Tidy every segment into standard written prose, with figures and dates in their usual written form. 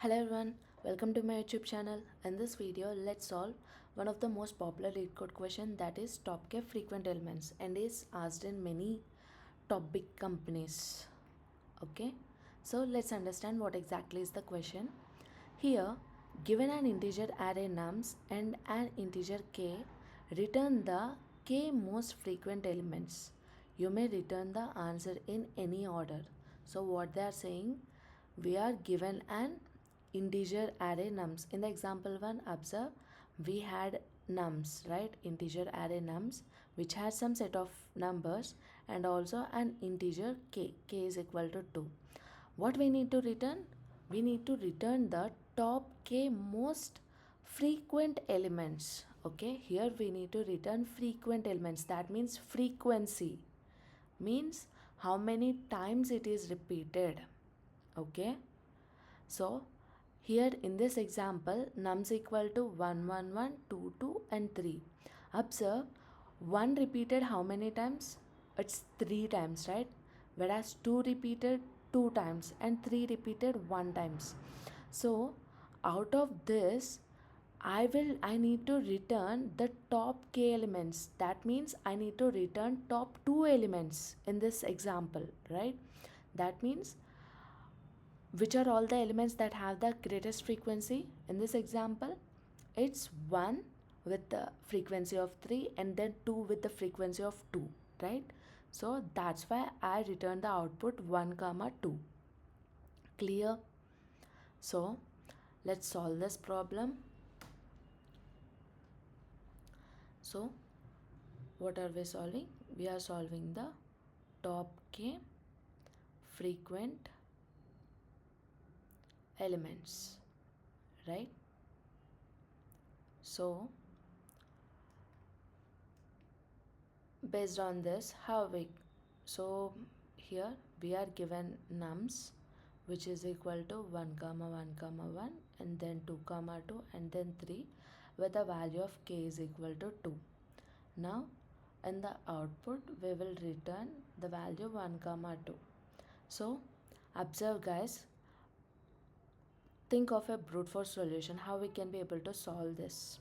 Hello everyone, welcome to my YouTube channel. In this video, let's solve one of the most popular lead code question, that is top K frequent elements, and is asked in many top big companies. Okay, so let's understand what exactly is the question. Here, given an integer array nums and an integer k, return the k most frequent elements. You may return the answer in any order. So what they are saying, we are given an integer array nums. In the example 1, observe, we had nums, right? Integer array nums which has some set of numbers and also an integer k is equal to 2. What we need to return? We need to return the top k most frequent elements. Okay, here we need to return frequent elements. That means frequency, means how many times it is repeated. Okay, so here in this example, nums equal to 1, 1, 1, 2, 2 and 3. Observe, 1 repeated how many times? It's 3 times, right? Whereas 2 repeated 2 times and 3 repeated 1 times. So out of this, I need to return the top k elements. That means I need to return top 2 elements in this example, right? That means which are all the elements that have the greatest frequency. In this example, it's 1 with the frequency of 3 and then 2 with the frequency of 2, right? So that's why I return the output 1 comma 2. Clear? So let's solve this problem. So what are we solving? We are solving the top k frequent elements, right? So based on this, so here we are given nums which is equal to 1 comma 1 comma 1 and then 2 comma 2 and then 3 with the value of k is equal to 2. Now in the output we will return the value 1 comma 2. So observe guys, think of a brute force solution, how we can be able to solve this.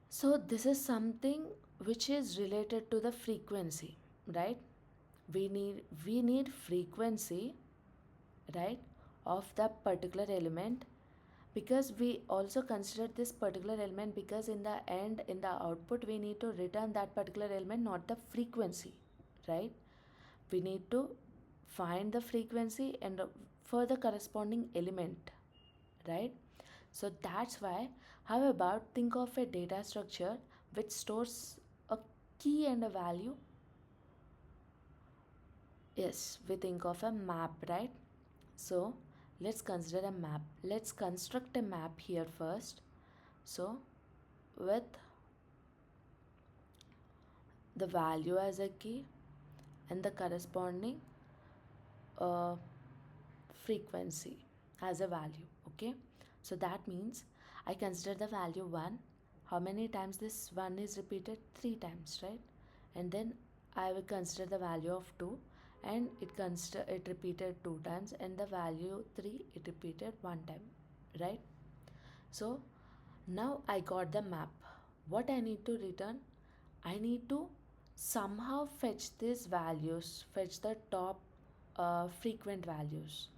So this is something which is related to the frequency, right? We need frequency, right, of that particular element, because we also consider this particular element, because in the end, in the output, we need to return that particular element, not the frequency, right? We need to find the frequency and for the corresponding element, right? So that's why, how about think of a data structure which stores a key and a value. Yes, we think of a map, right? So let's consider a map. Let's construct a map here first. So with the value as a key and the corresponding uh, frequency as a value. Okay, so that means I consider the value 1. How many times this 1 is repeated? 3 times, right? And then I will consider the value of 2, and it repeated 2 times, and the value 3 it repeated 1 time, right? So now I got the map. What I need to return? I need to somehow fetch these values, fetch the top frequent values.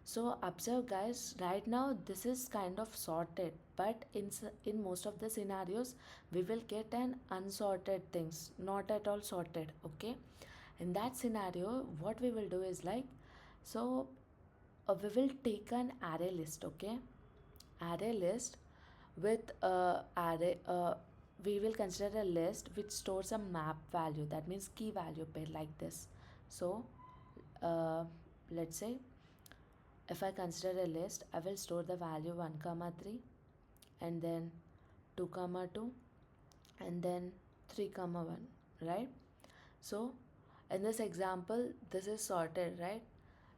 So observe guys, right now this is kind of sorted, but in most of the scenarios we will get an unsorted things, not at all sorted. Okay, in that scenario what we will do is like, so we will take an array list. Okay, array list with array we will consider a list which stores a map value, that means key value pair, like this. So uh, let's say if I consider a list, I will store the value 1 comma 3 and then 2 comma 2 and then 3 comma 1, right? So in this example this is sorted, right?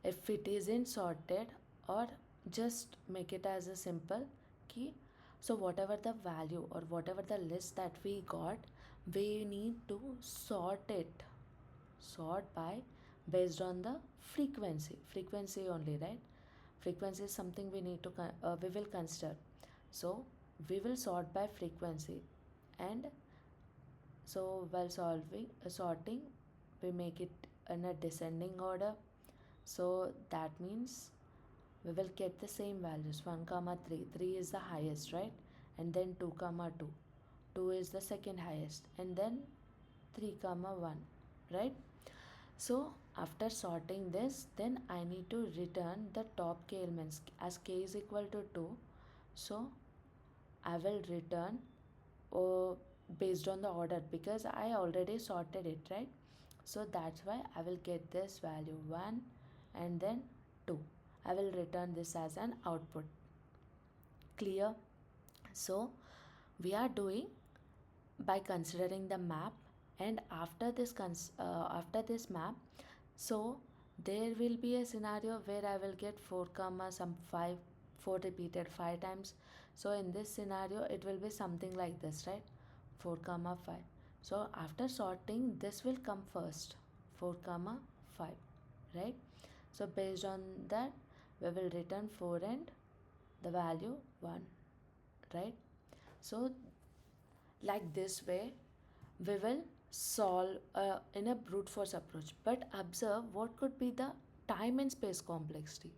If it isn't sorted, or just make it as a simple key, so whatever the value or whatever the list that we got, we need to sort by based on the frequency only, right? frequency is something we need to we will consider. So we will sort by frequency, and so while sorting, we make it in a descending order. So that means we will get the same values, 1 comma 3. 3 is the highest, right? And then 2 comma 2. 2 is the second highest, and then 3 comma 1, right? So after sorting this, then I need to return the top k elements as k is equal to 2. So I will return uh, based on the order because I already sorted it, right? So that's why I will get this value 1 and then 2. I will return this as an output. Clear? So we are doing by considering the map, and after this after this map, so there will be a scenario where I will get 4 comma some 5, 4 repeated 5 times. So in this scenario it will be something like this, right? 4 comma 5. So after sorting this will come first, 4 comma 5, right? So based on that we will return 4 and the value 1, right? So like this way we will solve in a brute force approach. But observe what could be the time and space complexity,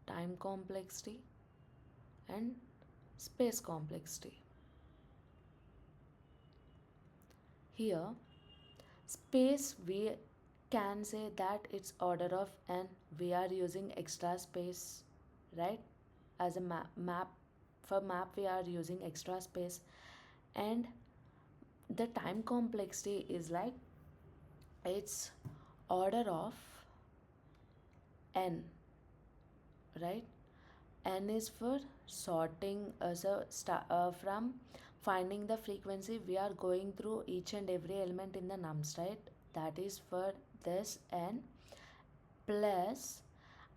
time complexity and space complexity. Here space, we can say that it's order of n. We are using extra space, right? As a map, for map we are using extra space. And the time complexity is like it's order of n, right? N is for sorting, from finding the frequency we are going through each and every element in the nums, right? That is for this n, plus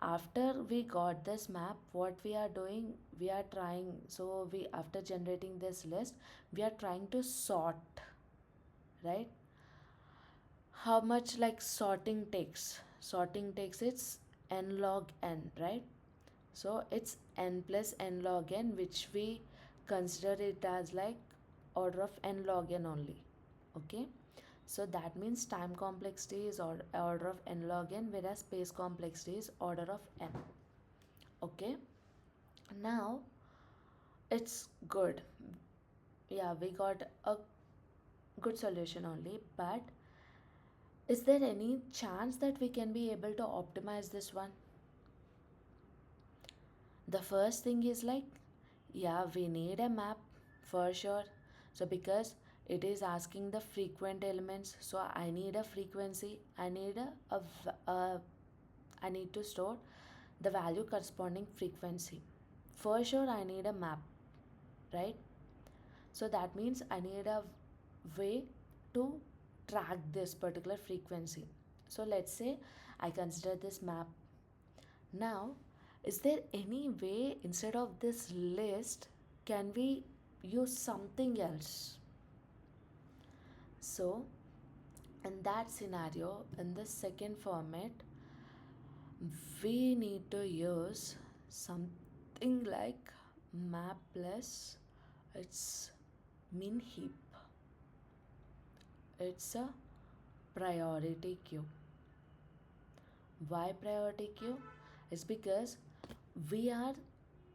after we got this map, what we are doing, we are trying, so we, after generating this list, we are trying to sort, right? How much like sorting takes its n log n, right? So it's n plus n log n, which we consider it as like order of n log n only. Okay, so that means time complexity is order of n log n, whereas space complexity is order of n. Okay, now it's good. Yeah, we got a good solution only, but is there any chance that we can be able to optimize this one? The first thing is like, yeah, we need a map for sure. So because it is asking the frequent elements, so I need a frequency, I need I need to store the value corresponding frequency. For sure I need a map, right? So that means I need a way to track this particular frequency. So let's say I consider this map. Now, is there any way instead of this list can we use something else? So in that scenario, in the second format, we need to use something like map plus its min heap. It's a priority queue. Why priority queue? Is because we are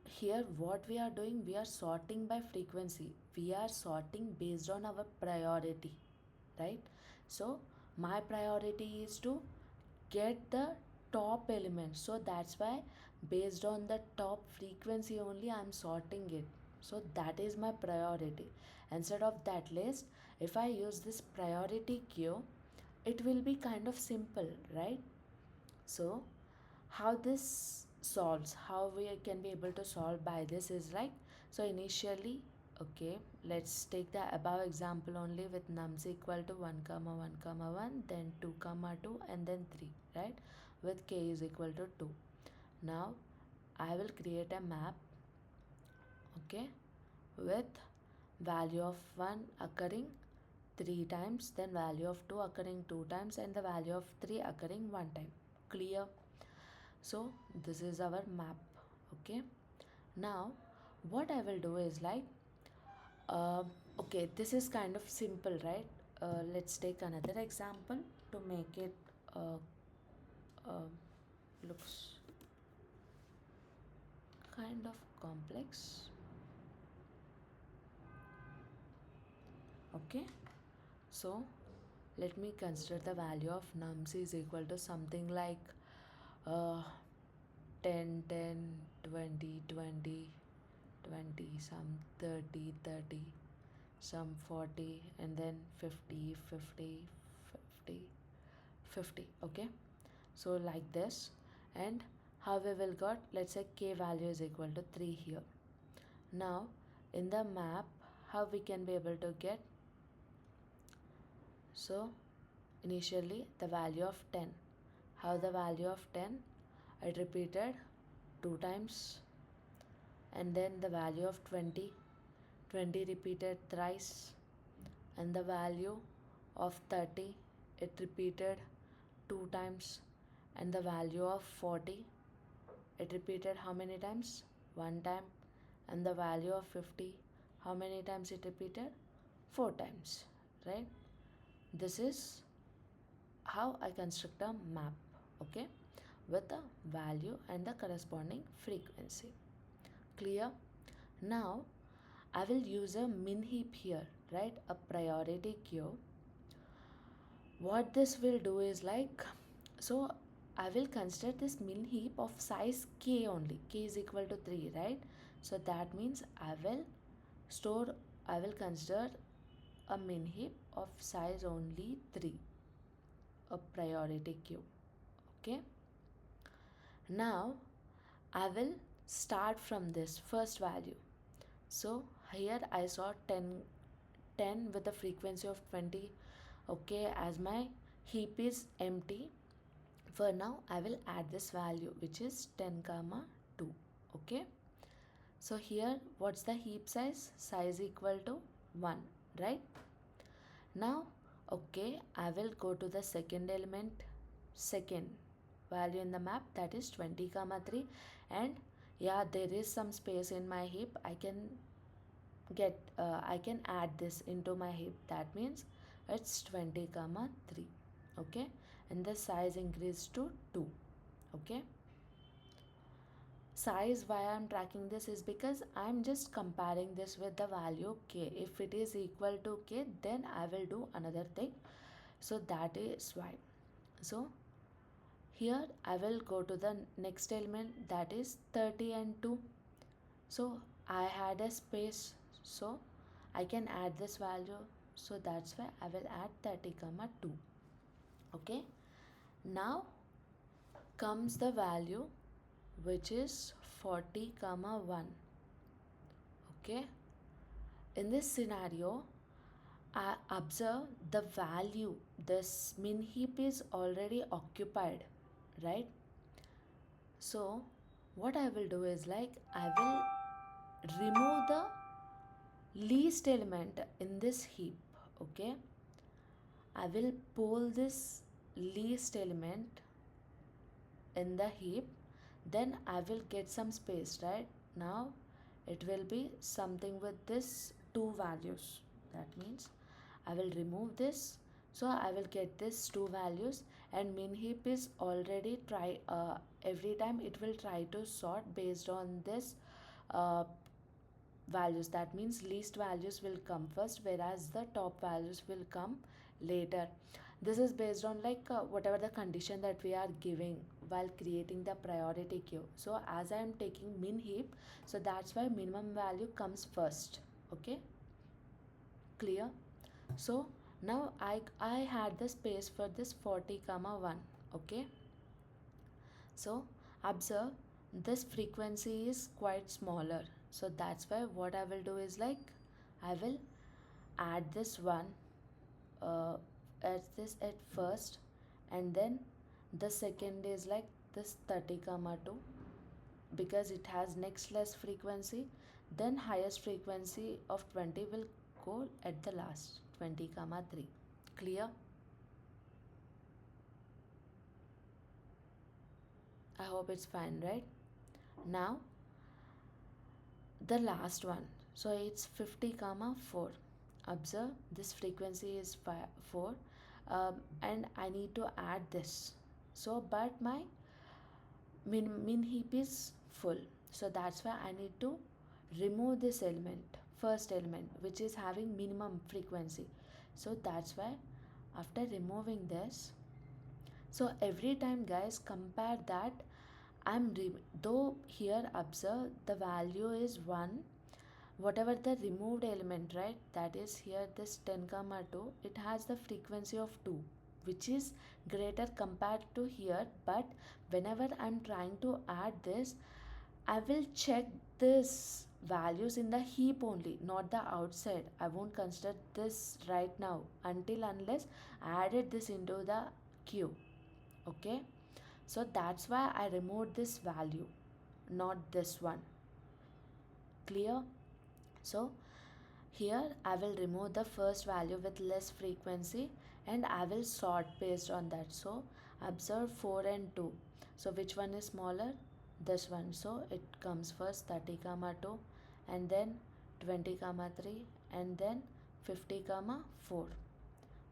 here, what we are doing, we are sorting by frequency, we are sorting based on our priority, right? So my priority is to get the top element, so that's why based on the top frequency only I'm sorting it. So that is my priority. Instead of that list, if I use this priority queue, it will be kind of simple, right? So how this solves, how we can be able to solve by this is like, so initially, okay, let's take the above example only with nums equal to 1 comma 1 comma 1, then 2 comma 2, and then 3, right? With k is equal to 2. Now I will create a map, okay, with value of 1 occurring 3 times, then value of 2 occurring 2 times, and the value of 3 occurring 1 time. Clear? So this is our map. Okay, now what I will do is like, uh, okay, this is kind of simple, right? Let's take another example to make it uh, uh, looks kind of complex. Okay, so let me consider the value of nums is equal to something like uh, 10, 10, 20, 20, 20, some 30, 30, some 40, and then 50, 50, 50, 50. Okay, so like this. And how we will got, let's say k value is equal to 3 here. Now in the map, how we can be able to get, so initially the value of 10, how the value of 10, I repeated 2 times, and then the value of 20, 20 repeated thrice, and the value of 30, it repeated 2 times, and the value of 40, it repeated how many times, 1 time, and the value of 50, how many times it repeated, 4 times, right? This is how I construct a map, okay, with the value and the corresponding frequency. Clear? Now I will use a min heap here, right? A priority queue. What this will do is like, so I will consider this min heap of size k only. K is equal to 3, right? So that means store, I will consider a min heap of size only 3, a priority queue. Okay. Now I will start from this first value. So here I saw 10, 10 with a frequency of 20. Okay, as my heap is empty, for now I will add this value which is 10 comma 2. Okay, so here what's the heap size? Size equal to 1, right? Now, okay, I will go to the second element, second value in the map, that is 20 comma 3, and yeah, there is some space in my heap. I can add this into my heap. That means it's 20 comma 3. Okay, and the size increased to 2. Okay, size, why I'm tracking this is because I'm just comparing this with the value k. If it is equal to k, then I will do another thing. So that is why. So here I will go to the next element, that is 30 and 2. So I had a space, so I can add this value. So that's why I will add 30 comma 2. Okay, now comes the value which is 40 comma 1. Okay, in this scenario I observe the value, this min heap is already occupied, right? So what I will do is like, I will remove the least element in this heap. Okay, I will pull this least element in the heap, then I will get some space, right? Now it will be something with this two values. That means I will remove this, so I will get this two values, and min heap is already every time it will try to sort based on this uh, values. That means least values will come first, whereas the top values will come later. This is based on like whatever the condition that we are giving while creating the priority queue. So as I am taking min heap, so that's why minimum value comes first. Okay, clear? So now I had the space for this 40 comma 1. Okay, so observe this frequency is quite smaller, so that's why what I will do is like, I will add this one, at this at first, and then the second is like this 30 comma 2, because it has next less frequency, then highest frequency of 20 will go at the last, 20 comma 3. Clear? I hope it's fine, right? Now the last one, so it's 50 comma 4. Observe this frequency is 4, and I need to add this. So but my min heap is full, so that's why I need to remove this element, first element, which is having minimum frequency. So that's why after removing this, so every time guys compare that, though here observe the value is 1, whatever the removed element, right, that is here this 10 comma 2, it has the frequency of 2, which is greater compared to here. But whenever I'm trying to add this, I will check this values in the heap only, not the outside. I won't consider this right now until unless I added this into the queue. Okay, so that's why I removed this value, not this one. Clear? So here I will remove the first value with less frequency and I will sort based on that. So observe 4 and 2. So which one is smaller? This one. So it comes first 30 comma 2 and then 20 comma 3 and then 50 comma 4.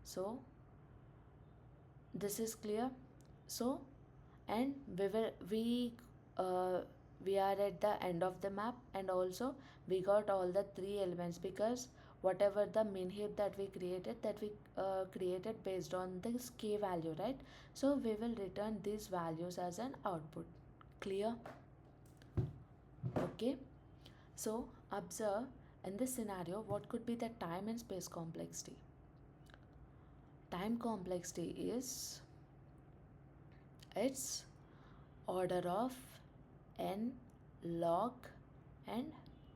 So this is clear. So and uh, we are at the end of the map, and also we got all the three elements, because whatever the min heap that we created, created based on this k value, right? So we will return these values as an output. Clear? Okay, so observe in this scenario what could be the time and space complexity. Time complexity is, it's order of n log and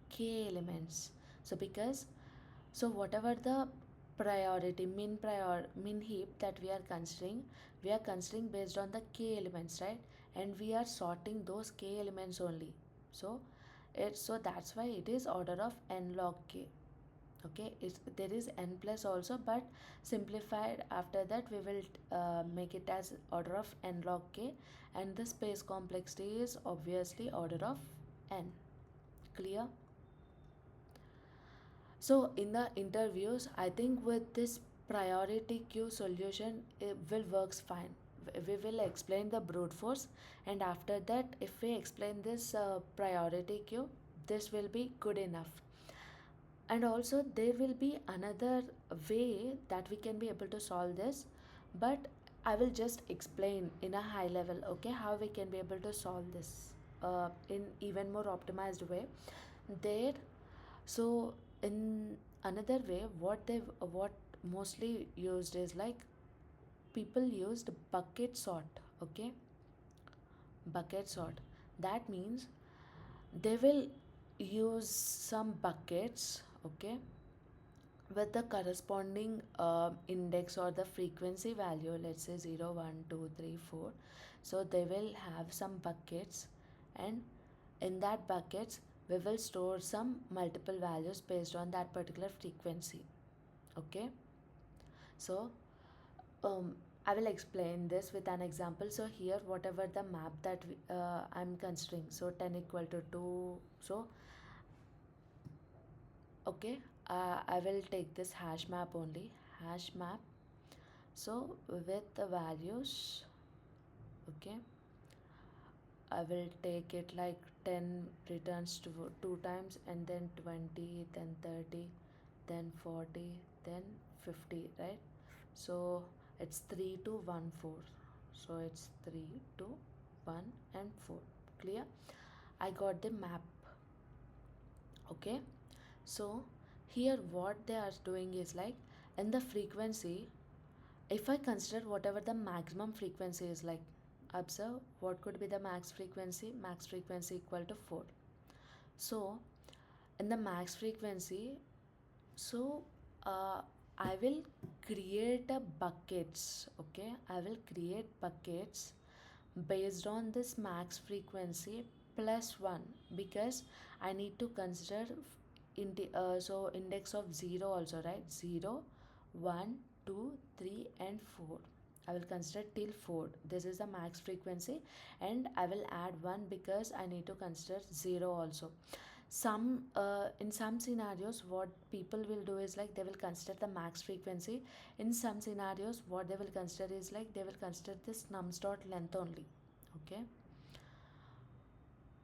k elements. So because, so whatever the priority min heap that we are considering based on the k elements, right? And we are sorting those k elements only. So that's why it is order of n log k. Okay, there is n plus also, but simplified after that we will make it as order of n log k, and the space complexity is obviously order of n. Clear? So in the interviews, I think with this priority queue solution, it will works fine. We will explain the brute force, and after that if we explain this priority queue, this will be good enough. And also there will be another way that we can be able to solve this, but I will just explain in a high level, okay, how we can be able to solve this in even more optimized way there. So in another way, what mostly used is like, people used bucket sort. Okay, bucket sort, that means they will use some buckets, okay, with the corresponding index or the frequency value, let's say 0 1 2 3 4. So they will have some buckets, and in that buckets we will store some multiple values based on that particular frequency. Okay, so I will explain this with an example. So here whatever the map that I'm considering, so 10 equal to 2. So okay, I will take this hash map only, hash map. So with the values, okay, I will take it like 10 returns to 2 times, and then 20, then 30, then 40, then 50, right? So it's 3 to 1 4. So it's 3 to 1 and 4. Clear? I got the map. Okay, so here what they are doing is like, in the frequency, if I consider whatever the maximum frequency is like, observe what could be the max frequency equal to 4. So in the max frequency, so I will create a buckets. Okay, I will create buckets based on this max frequency plus 1, because I need to consider so index of 0 also, right? 0 1 2 3 and 4. I will consider till 4. This is the max frequency, and I will add 1 because I need to consider 0 also. In some scenarios, what people will do is like they will consider the max frequency. In some scenarios, what they will consider is like they will consider this nums dot length only. Okay,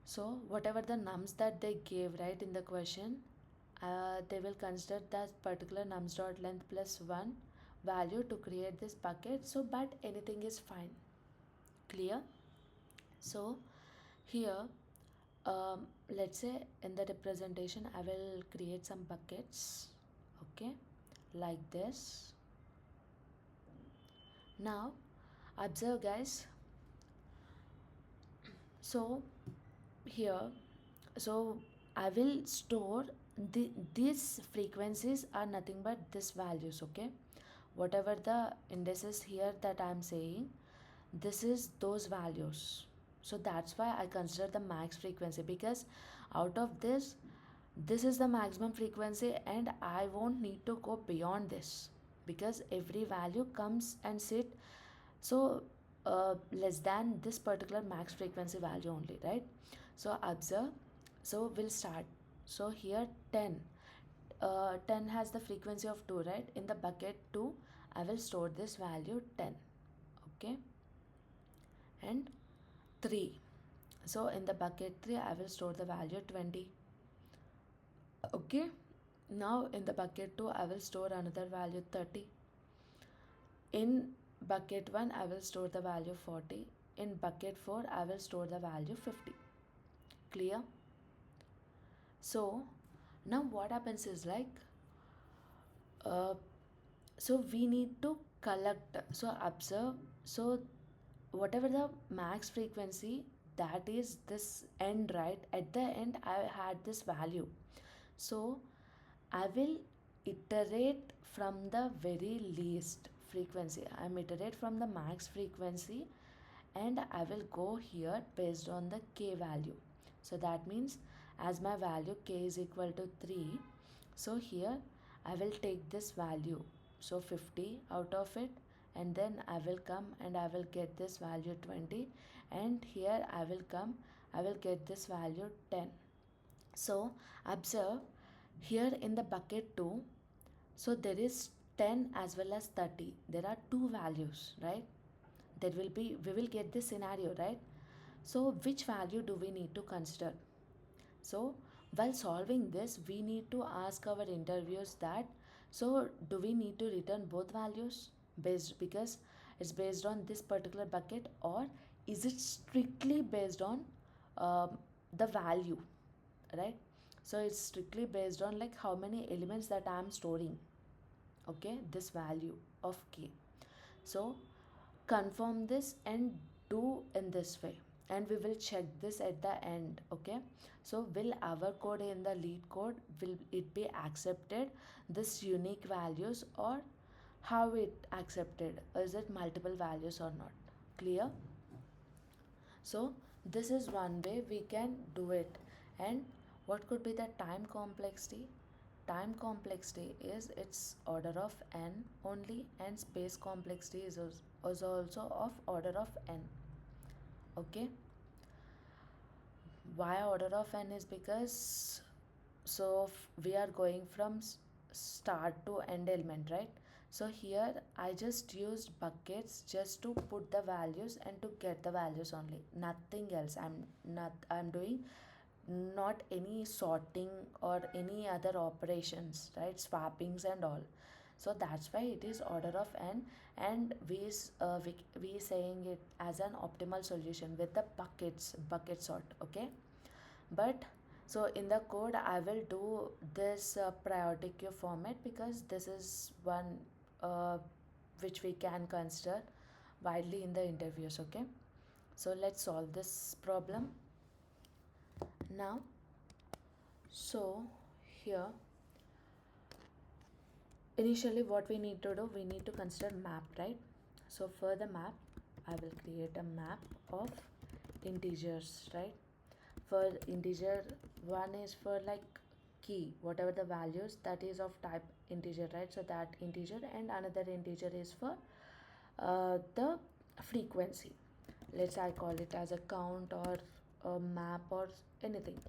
so whatever the nums that they gave right in the question, they will consider that particular nums dot length plus 1 value to create this bucket. So but anything is fine. Clear? So here, let's say in the representation I will create some buckets. Okay, like this. Now observe guys. So here, so I will store these frequencies are nothing but these values. Okay, whatever the indices here that I am saying, this is those values. So that's why I consider the max frequency, because out of this is the maximum frequency and I won't need to go beyond this, because every value comes and sit so less than this particular max frequency value only, right? So observe. So we'll start. So here 10, 10 has the frequency of 2, right? In the bucket 2 I will store this value 10. Okay, and 3, so in the bucket 3 I will store the value 20. Okay, now in the bucket 2 I will store another value 30. In bucket 1 I will store the value 40. In bucket 4 I will store the value 50. Clear? So now what happens is like, uh, so we need to collect. So observe. So whatever the max frequency, that is this end, right? At the end I had this value. So I will iterate from the very least frequency. I'm iterate from the max frequency, and I will go here based on the k value. So that means as my value k is equal to 3, so here I will take this value, so 50 out of it, and then I will come and I will get this value 20, and here I will come, I will get this value 10. So observe here in the bucket 2, so there is 10 as well as 30. There are two values, right? There will be, we will get this scenario, right? So which value do we need to consider? So while solving this, we need to ask our interviewers that, so do we need to return both values based, because it's based on this particular bucket, or is it strictly based on the value, right? So it's strictly based on like how many elements that I am storing. Okay, this value of k. So confirm this and do in this way, and we will check this at the end. Okay, so will our code in the lead code, will it be accepted this unique values, or how it accepted, is it multiple values or not? Clear? So this is one way we can do it. And what could be the time complexity? Time complexity is its order of n only, and space complexity is also of order of n. Okay, why order of n is because, so we are going from start to end element, right? So here I just used buckets just to put the values and to get the values only, nothing else. I'm doing not any sorting or any other operations, right? Swappings and all. So that's why it is order of n, and we saying it as an optimal solution with the bucket sort. Okay, but so in the code I will do this priority queue format, because this is one which we can consider widely in the interviews. Okay, so let's solve this problem now. So here initially what we need to do, we need to consider map, right? So for the map I will create a map of integers, right? For integer, one is for like key, whatever the values that is of type integer, right? So that integer, and another integer is for the frequency. Let's I call it as a count or a map or anything.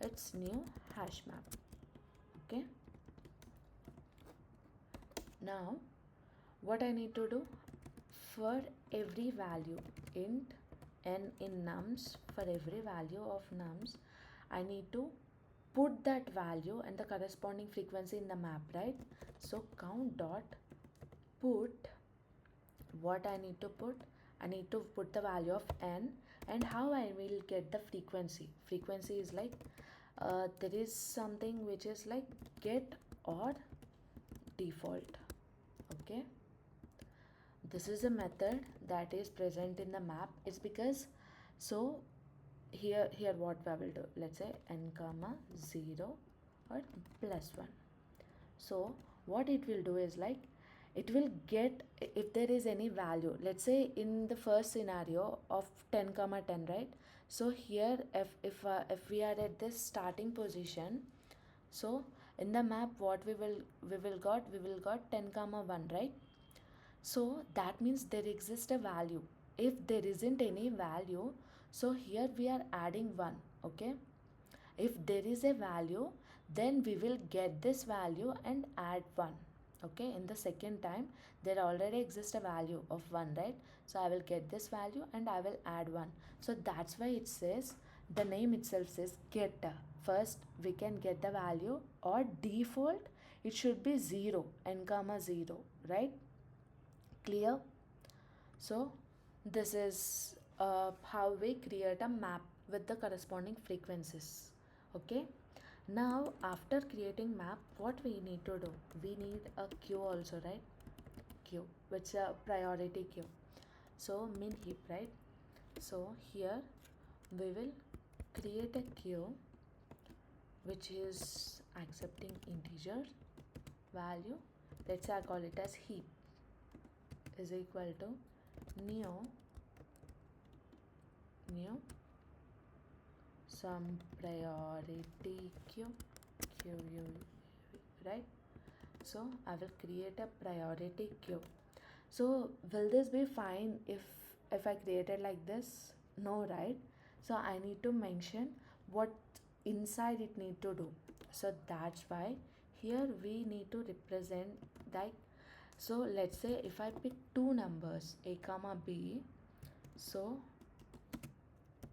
It's new hash map. Okay. Now what I need to do, for every value int n in nums, for every value of nums, I need to put that value and the corresponding frequency in the map, right? So count dot put, what I need to put, I need to put the value of n, and how I will get the frequency. Frequency is like there is something which is like get or default. Okay, this is a method that is present in the map. It's because, so here what I will do, let's say n comma 0 or plus 1. So what it will do is like, it will get, if there is any value, let's say in the first scenario of 10 comma 10, right? So here if we are at this starting position, so in the map what we will got 10 comma 1, right? So that means there exists a value. If there isn't any value, so here we are adding 1. Okay, if there is a value, then we will get this value and add 1. Okay, in the second time there already exists a value of 1, right? So I will get this value and I will add 1. So that's why it says, the name itself says get. First we can get the value, or default it should be 0, n comma 0, right? Clear? So this is how we create a map with the corresponding frequencies. Okay, now after creating map, what we need to do, we need a queue also, right? Queue, which is a priority queue. So min heap, right? So here we will create a queue which is accepting integer value. Let's say I call it as heap is equal to new some priority queue, right? So I will create a priority queue. So will this be fine if I created like this? No, right? So I need to mention what inside it need to do. So that's why here we need to represent, like, so let's say if I pick two numbers a comma b, so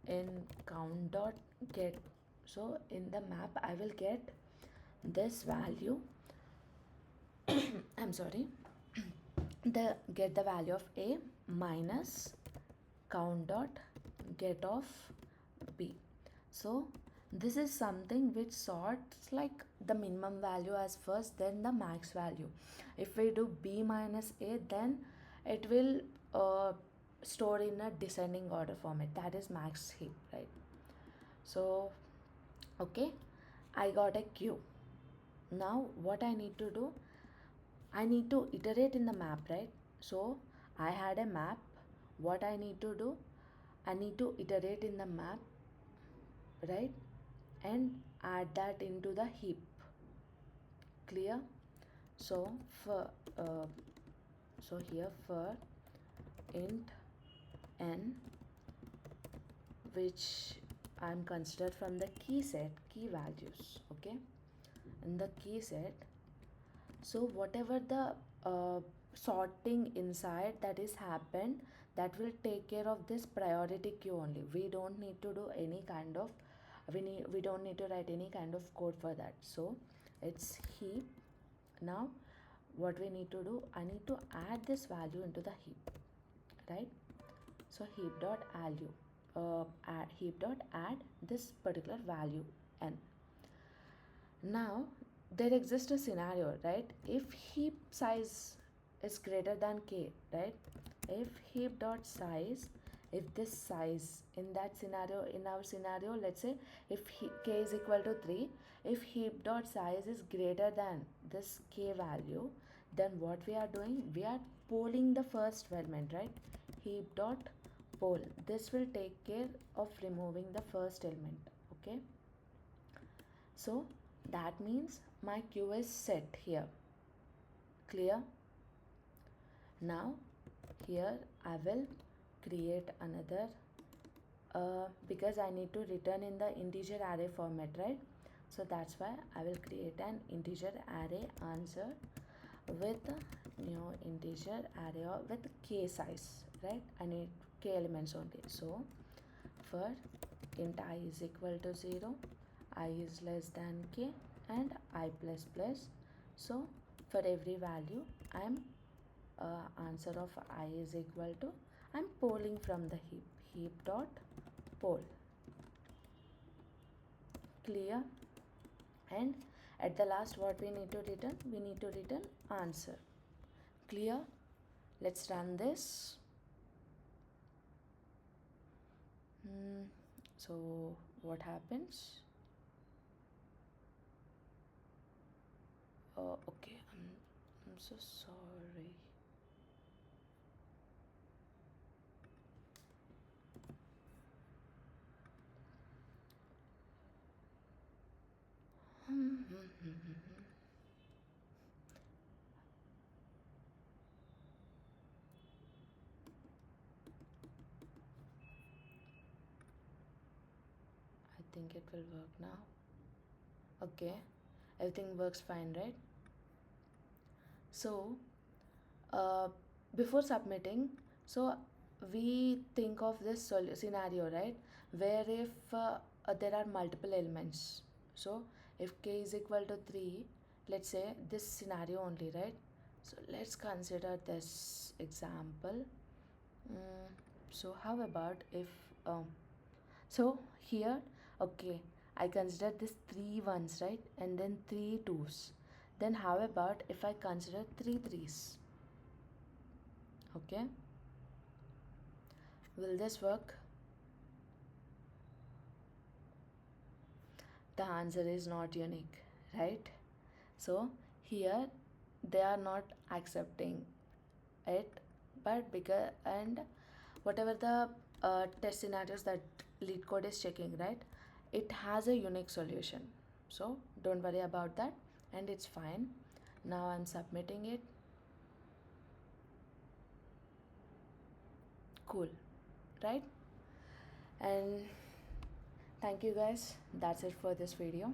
in count dot get, so in the map I will get this value I'm sorry, get the value of a minus count dot get of b. So this is something which sorts like the minimum value as first, then the max value. If we do b minus a, then it will store in a descending order format, that is max heap, right? So okay, I got a queue. Now what I need to do, I need to iterate in the map, right? So I had a map. What I need to do, I need to iterate in the map, right? And add that into the heap. Clear? So for so here for int n, which I'm considered from the key set, key values. Okay, in the key set, so whatever the sorting inside that is happened, that will take care of this priority queue only. We don't need to do any kind of, we don't need to write any kind of code for that. So it's heap. Now what we need to do, I need to add this value into the heap, right? So heap dot value, heap dot add this particular value n. Now there exists a scenario, right? If heap size is greater than k, right? If heap dot size, if this size in that scenario, in our scenario, let's say if k is equal to 3, if heap dot size is greater than this k value, then what we are doing, we are polling the first element, right? Heap dot poll, this will take care of removing the first element. Okay, so that means my queue is set here. Clear? Now here I will create another because I need to return in the integer array format, right? So that's why I will create an integer array answer with new integer array with k size, right? I need k elements only. So for int I is equal to 0, I is less than k, and I plus plus. So for every value I'm answer of I is equal to, I'm polling from the heap dot poll. Clear? And at the last what we need to return? We need to return answer. Clear? Let's run this. So what happens? Okay, I'm so sorry. I think it will work now. Okay, everything works fine, right? So uh, before submitting, so we think of this scenario, right, where if there are multiple elements. So if k is equal to 3, let's say this scenario only, right? So let's consider this example. So how about if so here, okay, I consider this 3 ones, right, and then 3 twos. Then how about if I consider 3 threes? Okay, will this work? The answer is not unique, right? So here they are not accepting it, but because, and whatever the test scenarios that lead code is checking, right, it has a unique solution. So don't worry about that, and it's fine. Now I'm submitting it. Cool, right? And thank you guys, that's it for this video.